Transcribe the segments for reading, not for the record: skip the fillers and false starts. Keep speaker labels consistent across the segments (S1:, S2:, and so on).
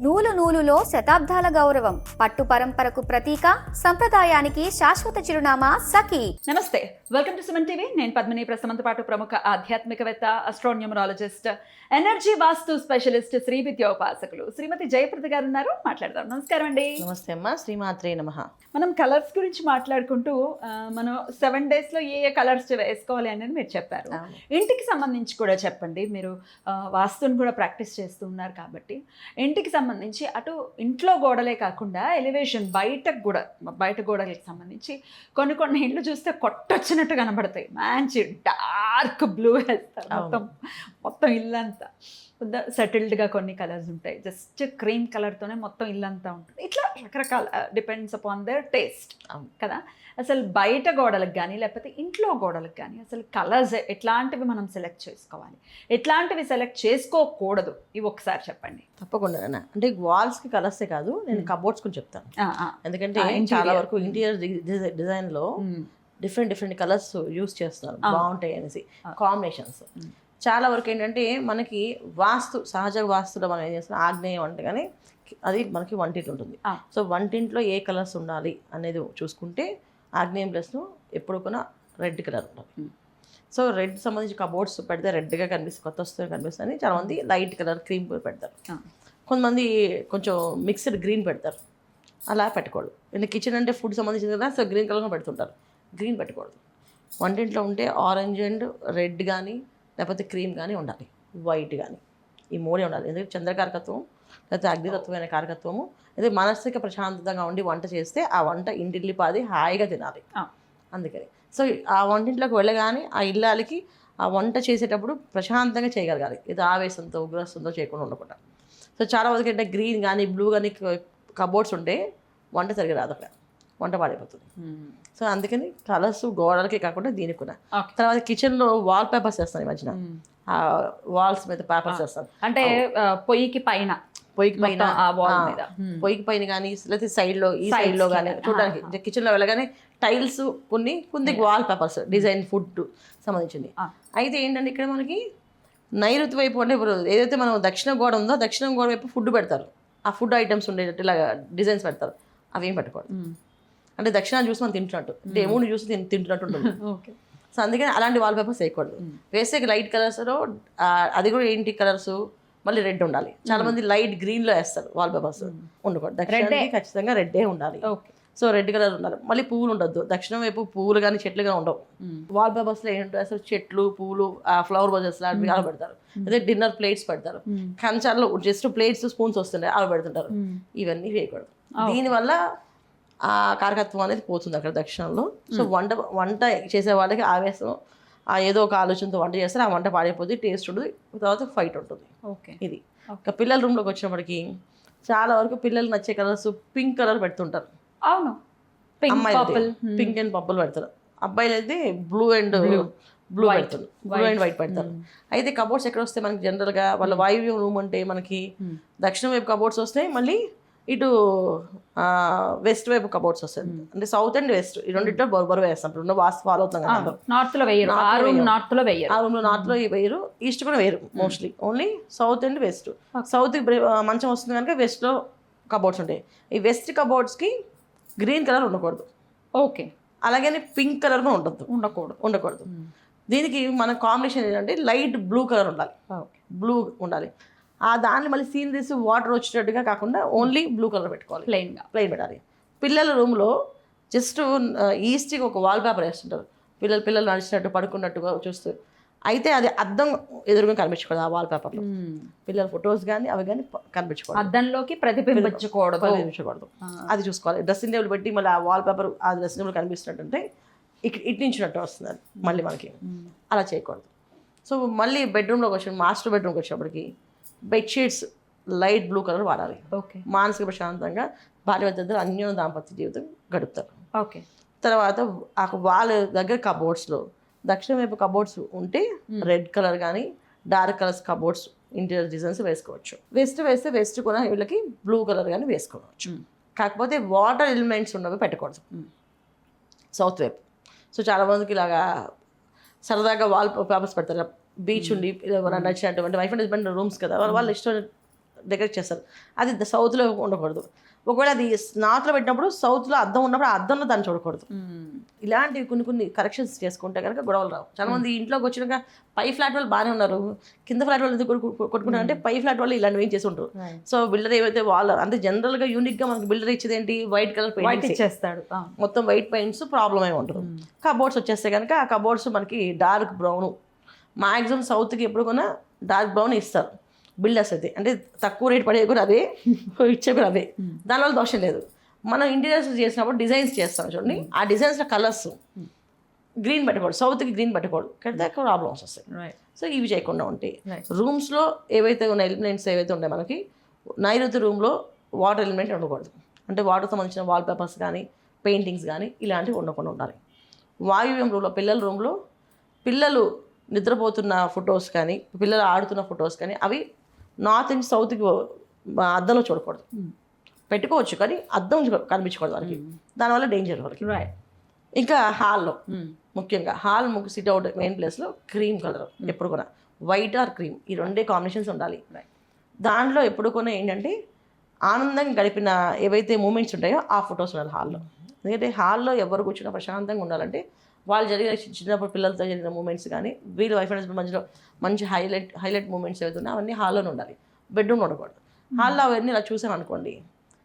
S1: నూలు నూలులో శతాబ్దాల గౌరవం, పట్టు పరంపరకు ప్రతీక, సంప్రదాయానికి శాశ్వత చిరునామా సఖీ.
S2: నమస్తే, వెల్కమ్ టు సుమన్ టీవీ. నేను పద్మిని. ప్రస్తుతంతో పాటు ప్రముఖ ఆధ్యాత్మికవేత్త, అస్ట్రోన్యూమరాలజిస్ట్, ఎనర్జీ వాస్తు స్పెషలిస్ట్, శ్రీ విద్యోపాసకులు శ్రీమతి జయప్రద గారు ఉన్నారు. మాట్లాడదాం. నమస్కారం అండి.
S3: నమస్తే అమ్మా, శ్రీమాత్రే నమః.
S2: మనం కలర్స్ గురించి మాట్లాడుకుంటూ మనం 7 days లో ఏ కలర్స్ వేసుకోవాలి అనేది మీరు చెప్పారు. ఇంటికి సంబంధించి కూడా చెప్పండి. మీరు వాస్తుని కూడా ప్రాక్టీస్ చేస్తూ ఉన్నారు కాబట్టి ఇంటికి సంబంధించి అటు ఇంట్లో గోడలే కాకుండా ఎలివేషన్ బయట గోడలకి సంబంధించి కొన్ని ఇండ్లు చూస్తే కొట్టొచ్చినట్టు కనబడతాయి. మంచి డార్క్ బ్లూ వేస్తారు, మొత్తం ఇల్లంతా సెటిల్డ్గా కొన్ని కలర్స్ ఉంటాయి. జస్ట్ క్రీమ్ కలర్తోనే మొత్తం ఇల్లంతా ఉంటుంది. ఇట్లా రకరకాల డిపెండ్స్ అపాన్ దేర్ టేస్ట్ కదా. అసలు బయట గోడలకు కానీ లేకపోతే ఇంట్లో గోడలకు కానీ అసలు కలర్స్ ఎట్లాంటివి మనం సెలెక్ట్ చేసుకోవాలి, ఎట్లాంటివి సెలెక్ట్ చేసుకోకూడదు, ఇవి ఒకసారి చెప్పండి.
S3: తప్పకుండా. అంటే వాల్స్కి కలర్సే కాదు, నేను కబోర్డ్స్ గురించి చెప్తాను. ఎందుకంటే చాలా వరకు ఇంటీరియర్ డిజైన్లో డిఫరెంట్ కలర్స్ యూస్ చేస్తున్నారు, బాగుంటాయి అనేసి కాంబినేషన్స్. చాలా వరకు ఏంటంటే మనకి సహజ వాస్తులో మనం ఏం చేస్తాం, ఆగ్నేయం అంటే కానీ అది మనకి వంటింట్లో ఉంటుంది. సో వంటింట్లో ఏ కలర్స్ ఉండాలి అనేది చూసుకుంటే ఆగ్నేయం ప్లేస్లో ఎప్పుడు కూడా రెడ్ కలర్ ఉండాలి. సో రెడ్ సంబంధించి కబోర్డ్స్ పెడితే రెడ్గా కనిపిస్తుంది, కొత్త వస్తువులు కనిపిస్తుంది. చాలామంది లైట్ కలర్ క్రీమ్ పెడతారు, కొంతమంది కొంచెం మిక్స్డ్ గ్రీన్ పెడతారు. అలా పెట్టకూడదు. ఎందుకంటే కిచెన్ అంటే ఫుడ్ సంబంధించింది కదా, సో గ్రీన్ కలర్గా పెడుతుంటారు. గ్రీన్ పెట్టకూడదు. వంటింట్లో ఉంటే ఆరెంజ్ అండ్ రెడ్ కానీ లేకపోతే క్రీమ్ కానీ ఉండాలి, వైట్ కానీ, ఈ మూడే ఉండాలి. ఎందుకంటే చంద్రకారకత్వం లేకపోతే అగ్నితత్వమైన కారకత్వము. అదే మానసిక ప్రశాంతంగా ఉండి వంట చేస్తే ఆ వంట ఇంటిల్లిపాది హాయిగా తినాలి. అందుకని సో ఆ వంటింట్లోకి వెళ్ళగానే ఆ ఇల్లాలకి ఆ వంట చేసేటప్పుడు ప్రశాంతంగా చేయగలగాలి. ఇది ఆవేశంతో ఉగ్రస్తంతో చేయకుండా ఉండకుండా. సో చాలా వరకు అంటే గ్రీన్ కానీ బ్లూ కానీ కబోర్డ్స్ ఉంటే వంట సరిగ్గా రాదు, అక్కడ వంట పాడైపోతుంది. సో అందుకని కలర్స్ గోడలకి కాకుండా దీనికి కూడా. తర్వాత కిచెన్లో వాల్ పేపర్స్ వేస్తాను ఈ మధ్యన, వాల్స్ మీద పేపర్స్ వేస్తాను.
S2: అంటే పొయ్యికి పైన
S3: కానీ లేకపోతే సైడ్లో ఈ సైడ్లో కానీ చూడడానికి కిచెన్లో వెళ్ళగానే టైల్స్ కొన్ని వాల్ పేపర్స్ డిజైన్ ఫుడ్ సంబంధించింది. అయితే ఏంటంటే ఇక్కడ మనకి నైరుతి వైపు అంటే ఏదైతే మనం దక్షిణ గోడ ఉందో దక్షిణ గోడ వైపు ఫుడ్ పెడతారు. ఆ ఫుడ్ ఐటమ్స్ ఉండేటట్టు ఇలాగా డిజైన్స్ పెడతారు. అవేం పెట్టకూడదు. అంటే దక్షిణాన్ని చూసి మనం తింటున్నట్టు, దేవుడిని చూసి తింటున్నట్టు ఉంటుంది. సో అందుకని అలాంటి వాల్ పేపర్స్ వేయకూడదు. వేస్తే లైట్ కలర్స్లో అది కూడా ఏంటి కలర్స్ మళ్ళీ రెడ్ ఉండాలి. చాలా మంది లైట్ గ్రీన్లో వేస్తారు వాల్ పేపర్స్, ఉండకూడదు. దక్షిణానికి ఖచ్చితంగా రెడ్డే ఉండాలి. సో రెడ్ కలర్ ఉండాలి. మళ్ళీ పువ్వులు ఉండొద్దు. దక్షిణం వైపు పువ్వులు కానీ చెట్లు కానీ ఉండవు. వాల్ పేపర్స్లో ఏంటంటే అసలు చెట్లు పువ్వులు ఫ్లవర్ బజెస్ లాంటివి అలా పెడతారు. అదే డిన్నర్ ప్లేట్స్ పెడతారు. కంచాల్లో జస్ట్ ప్లేట్స్ స్పూన్స్ వస్తుండే అవి పెడుతుంటారు. ఇవన్నీ వేయకూడదు. దీనివల్ల ఆ కారకత్వం అనేది పోతుంది అక్కడ దక్షిణంలో. సో వంట చేసే వాళ్ళకి ఆవేశం, ఏదో ఒక ఆలోచనతో వంట చేస్తారు, ఆ వంట పాడైపోతుంది, టేస్ట్ ఉంటుంది, తర్వాత ఫైట్ ఉంటుంది. ఇది ఇంకా పిల్లల రూమ్లోకి వచ్చినప్పటికీ చాలా వరకు పిల్లలు నచ్చే కలర్స్ పింక్ కలర్ పెడుతుంటారు.
S2: అవును,
S3: అమ్మాయిలు పింక్ అండ్ పర్పుల్ పెడతారు. అబ్బాయిలు అయితే బ్లూ అండ్ పెడతారు, బ్లూ అండ్ వైట్ పెడతారు. అయితే కబోర్డ్స్ ఎక్కడ వస్తాయి మనకి జనరల్గా వాళ్ళ వాయువ్యం రూమ్ అంటే మనకి దక్షిణం వైపు కబోర్డ్స్ వస్తాయి, మళ్ళీ ఇటు వెస్ట్ వైపు కబోర్డ్స్ వస్తాయి. అంటే సౌత్ అండ్ వెస్ట్ ఈ రెండింటిలో బొరబొర వేస్తాం. రెండు వాస్తు ఫాలో అవుతాం కదా.
S2: నార్త్లో వేయరు, ఆ రూమ్లో నార్త్లో
S3: వేయరు, ఈస్ట్ కూడా వేయరు. Mostly only south and west. South మంచం వస్తుంది కనుక వెస్ట్లో కబోర్డ్స్ ఉంటాయి. ఈ వెస్ట్ కబోర్డ్స్కి గ్రీన్ కలర్ ఉండకూడదు.
S2: ఓకే.
S3: అలాగే పింక్ కలర్ కూడా ఉండకూడదు. దీనికి మన కాంబినేషన్ ఏంటంటే లైట్ బ్లూ కలర్ ఉండాలి. బ్లూ ఉండాలి. దాన్ని మళ్ళీ సీనరీస్ వాటర్ వచ్చేటట్టుగా కాకుండా ఓన్లీ బ్లూ కలర్ పెట్టుకోవాలి, ప్లెయిన్ పెట్టాలి. పిల్లల రూమ్లో జస్ట్ ఈస్ట్కి ఒక వాల్ పేపర్ వేస్తుంటారు. పిల్లలు నడిచినట్టు పడుకున్నట్టుగా చూస్తూ. అయితే అది అద్దం ఎదురుగా కనిపించకూడదు. ఆ వాల్ పేపర్లో పిల్లల ఫొటోస్ కానీ అవి కానీ కనిపించకూడదు,
S2: అద్దంలోకి ప్రతిబింబించకూడదు.
S3: అది చూసుకోవాలి. డ్రెస్సింగ్ టేబుల్ పెట్టి మళ్ళీ ఆ వాల్ పేపర్ ఆ డ్రెస్సింగ్ టేబుల్ కనిపిస్తున్నట్టుంటే ఇట్టించినట్టు వస్తుంది అది మళ్ళీ మనకి. అలా చేయకూడదు. సో మళ్ళీ మాస్టర్ బెడ్రూమ్కి వచ్చినప్పటికి బెడ్షీట్స్ లైట్ బ్లూ కలర్ వాడాలి. మానసిక ప్రశాంతంగా భార్య భర్తలు అన్యోన్య దాంపత్య జీవితం గడుపుతారు. తర్వాత ఆ వాళ్ళ దగ్గర కబోర్డ్స్లో దక్షిణ వైపు కబోర్డ్స్ ఉంటే రెడ్ కలర్ కానీ dark colours cupboards interior designs వేసుకోవచ్చు. వెస్ట్ కూడా వీళ్ళకి బ్లూ కలర్ కానీ వేసుకోవచ్చు. కాకపోతే వాటర్ ఎలిమెంట్స్ ఉన్నవి పెట్టకూడదు సౌత్ వైపు. సో చాలా మందికి ఇలాగా సరదాగా వాల్ పేపర్స్ పెడతారు. బీచ్ ఉండి నచ్చినటువంటి వైఫ్ అండ్ హస్బెండ్ రూమ్స్ కదా, వాళ్ళు ఇష్టం డెకరేట్ చేస్తారు. అది సౌత్లో ఉండకూడదు. ఒకవేళ అది నార్త్లో పెట్టినప్పుడు సౌత్లో అద్దం ఉన్నప్పుడు ఆ అద్దంలో దాన్ని చూడకూడదు. ఇలాంటివి కొన్ని కరెక్షన్స్ చేసుకుంటే కనుక గొడవలు రావు. చాలా మంది ఇంట్లోకి వచ్చినాక పై ఫ్లాట్ వాళ్ళు బాగానే ఉన్నారు, కింద ఫ్లాట్ వాళ్ళు ఎందుకు కొట్టుకుంటారు అంటే పై ఫ్లాట్ వాళ్ళు ఇలాంటివి ఏం చేసి ఉంటారు. సో బిల్డర్ ఏవైతే వాళ్ళు అంటే జనరల్గా యూనిక్గా మనకి బిల్డర్ ఇచ్చేది ఏంటి, వైట్ కలర్ పెయింట్
S2: ఇచ్చేస్తాడు,
S3: మొత్తం వైట్ పెయింట్స్ ప్రాబ్లం ఏమి ఉంటుంది. కబోర్డ్స్ వచ్చేస్తే కనుక ఆ కబోర్డ్స్ మనకి డార్క్ బ్రౌన్, మ్యాక్సిమం సౌత్కి ఎప్పుడు కొన్నా డార్క్ బ్రౌన్ ఇస్తారు బిల్డర్స్ అయితే. అంటే తక్కువ రేట్ పడే కూడా అవే, ఇచ్చే కూడా అవే, దానివల్ల దోషం లేదు. మనం ఇంటీరియర్స్ చేసినప్పుడు డిజైన్స్ చేస్తాం చూడండి, ఆ డిజైన్స్లో కలర్స్ గ్రీన్ పెట్టకూడదు, సౌత్కి గ్రీన్ పెట్టకూడదు, కడితే ప్రాబ్లమ్స్ వస్తాయి. సో ఇవి చేయకుండా ఉంటాయి. రూమ్స్లో ఏవైతే ఉన్న ఎలిమెంట్స్ ఏవైతే ఉంటాయి మనకి, నైరుతి రూమ్లో వాటర్ ఎలిమెంట్ ఉండకూడదు. అంటే వాటర్ సంబంధించిన వాల్ పేపర్స్ కానీ పెయింటింగ్స్ కానీ ఇలాంటివి ఉండకుండా ఉండాలి. వాయువ్యం రూమ్లో పిల్లల రూమ్లో పిల్లలు నిద్రపోతున్న ఫొటోస్ కానీ పిల్లలు ఆడుతున్న ఫొటోస్ కానీ అవి నార్త్ అండ్ సౌత్కి అద్దంలో చూడకూడదు. పెట్టుకోవచ్చు కానీ అద్దం కనిపించకూడదు వాళ్ళకి, దానివల్ల డేంజర్ వాళ్ళకి. ఇంకా హాల్లో ముఖ్యంగా హాల్ సిట్ అవుట్ మెయిన్ ప్లేస్లో క్రీమ్ కలర్ ఎప్పుడు కూడా వైట్ ఆర్ క్రీమ్ ఈ రెండే కాంబినేషన్స్ ఉండాలి. దాంట్లో ఎప్పుడు కూడా ఏంటంటే ఆనందంగా గడిపిన ఏవైతే మూమెంట్స్ ఉంటాయో ఆ ఫొటోస్ ఉండాలి హాల్లో. ఎందుకంటే హాల్లో ఎవరు కూర్చున్నా ప్రశాంతంగా ఉండాలంటే వాళ్ళు జరిగిన చిన్నప్పుడు పిల్లలతో జరిగిన మూమెంట్స్ కానీ వీళ్ళు వైఫ్ అండ్ హస్బెండ్ మధ్యలో మంచి హైలైట్ మూమెంట్స్ ఏవైతే ఉన్నాయో అవన్నీ హాల్లోనే ఉండాలి, బెడ్రూమ్ ఉండకూడదు. హాల్లో అవన్నీ ఇలా చూసాను అనుకోండి,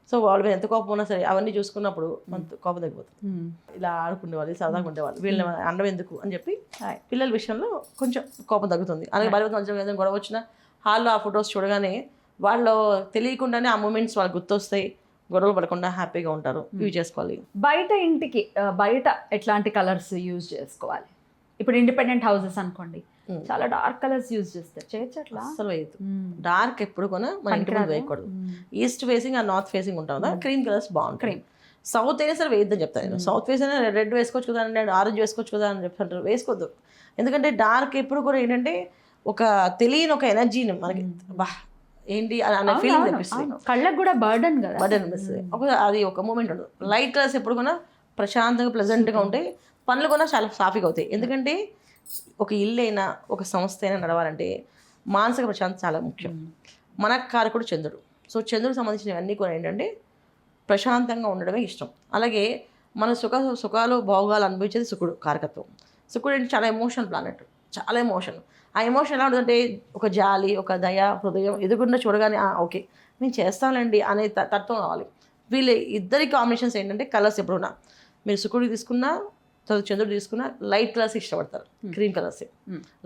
S3: సో వాళ్ళ మీద ఎంత కోపం ఉన్నా సరే అవన్నీ చూసుకున్నప్పుడు మన కోపం తగ్గిపోతుంది. ఇలా ఆడుకునేవాళ్ళు, సరదాగా ఉండేవాళ్ళు, వీళ్ళని అండం ఎందుకు అని చెప్పి పిల్లల విషయంలో కొంచెం కోపం తగ్గుతుంది. అలాగే భార్య మధ్య గొడవ వచ్చినా హాల్లో ఆ ఫొటోస్ చూడగానే వాళ్ళు తెలియకుండానే ఆ మూమెంట్స్ వాళ్ళకి గుర్తొస్తాయి, గొడవలు పడకుండా హ్యాపీగా ఉంటారు. ఇవి చేసుకోవాలి.
S2: బయట ఇంటికి బయట ఎట్లాంటి కలర్స్ యూజ్ చేసుకోవాలి? ఇప్పుడు ఇండిపెండెంట్ హౌసెస్ అనుకోండి, చాలా డార్క్ కలర్స్ యూజ్ చేస్తారు, చేయొచ్చు అట్లా?
S3: అసలు వేయదు. డార్క్ ఎప్పుడు కూడా మన ఇంటి ముందు వేయకూడదు. ఈస్ట్ ఫేసింగ్ ఆ నార్త్ ఫేసింగ్ ఉంటుంది, క్రీమ్ కలర్స్ బాగుంటాయి. సౌత్ అయినా సరే వేయద్దని చెప్తాను నేను. సౌత్ ఫేస్ అయినా రెడ్ వేసుకోవచ్చు కదా అండి, ఆరెంజ్ వేసుకోవచ్చు కదా అని చెప్తుంటారు, వేసుకోవద్దు. ఎందుకంటే డార్క్ ఎప్పుడు కూడా ఏంటంటే ఒక తెలియని ఒక ఎనర్జీని మనకి బా ఏంటి అనే ఫీలింగ్ అనిపిస్తుంది,
S2: కళ్ళకు కూడా బర్డన్ కదా,
S3: బర్డన్ అనిపిస్తుంది. అది ఒక మూమెంట్ ఉండదు. లైట్ కలర్స్ ఎప్పుడు కూడా ప్రశాంతంగా ప్లెజెంట్గా ఉంటాయి, పనులు కూడా చాలా సాఫీగా అవుతాయి. ఎందుకంటే ఒక ఇల్లు అయినా ఒక సంస్థ అయినా నడవాలంటే మానసిక ప్రశాంతత చాలా ముఖ్యం. మన కారకుడు చంద్రుడు. సో చంద్రుడికి సంబంధించినవన్నీ కూడా ఏంటంటే ప్రశాంతంగా ఉండడమే ఇష్టం. అలాగే మన సుఖాలు భోగాలు అనుభవించేది శుక్రుడు కారకత్వం. శుక్రుడు అంటే చాలా ఎమోషనల్ ప్లానెట్, చాలా ఎమోషన్. ఆ ఎమోషన్ ఎలా ఉంటుందంటే ఒక జాలి, ఒక దయ, హృదయం ఎదుగుండా చూడగానే ఓకే నేను చేస్తానండి అనే తత్వం కావాలి. వీళ్ళ ఇద్దరి కాంబినేషన్స్ ఏంటంటే కలర్స్ ఎప్పుడున్నా మీరు శుక్రుడికి తీసుకున్నా తర్వాత చంద్రుడు తీసుకున్నా లైట్ కలర్స్ ఇష్టపడతారు, cream colours,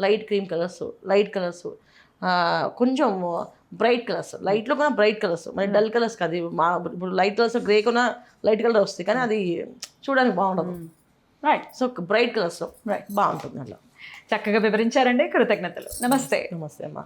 S3: light cream colours, light colours, కొంచెం బ్రైట్ కలర్స్, లైట్లో కూడా బ్రైట్ కలర్స్, మరి డల్ కలర్స్ కాదు. ఇప్పుడు లైట్ కలర్స్ గ్రే కూడా లైట్ కలర్ వస్తాయి కానీ అది చూడడానికి బాగుండదు.
S2: రైట్.
S3: సో బ్రైట్ కలర్స్ బాగుంటుంది. అలా
S2: చక్కగా వివరించారండి, కృతజ్ఞతలు. నమస్తే.
S3: నమస్తే అమ్మా.